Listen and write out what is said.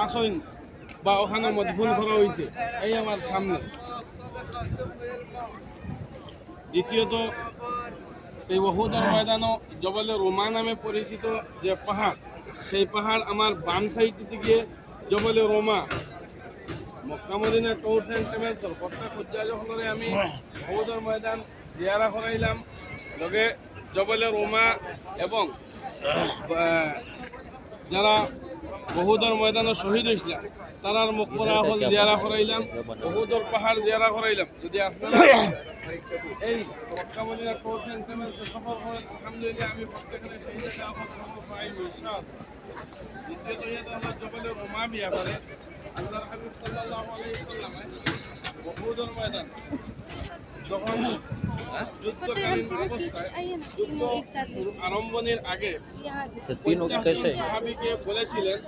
আসইন বা ওখানে মদফুন করা হয়েছে এই আমার সামনে। দ্বিতীয়ত সেই ওহুদের ময়দানও জবলে রোমা নামে পরিচিত যে পাহাড়, সেই পাহাড় আমার বাম সাইড থেকে জবলে রোমা মক্কা মদিনা ট্যুরস অ্যান্ড ট্রাভেলসর কটকা খুঁজা আমি ওহুদের ময়দান জিয়ারা করাইলাম, লগে জবলে রোমা এবং যারা বহুদর ময়দানে শহীদ হয়েছিল তারার মকবরা হল জিয়ারা করাইলাম, বহুদর পাহাড় জিয়ারা করাইলাম। যদি আপনারা এই মক্কা মদিনা ট্যুরস অ্যান্ড ট্রাভেলসে সফর করেন, আলহামদুলিল্লাহ আমি প্রত্যেকদিন সেই জায়গায় আমার সফর পাইব ইনশাআল্লাহ। দ্বিতীয়ত ইয়েতে হলো জবলে রোমা বিয়া করে আল্লাহর হাবিব সাল্লাল্লাহু আলাইহি ওয়াসাল্লামে বহুদর ময়দান যখন যুদ্ধকালীন অবস্থায় যুদ্ধ আরম্ভনের আগে 50 জন সাহাবীকে বলেছিলেন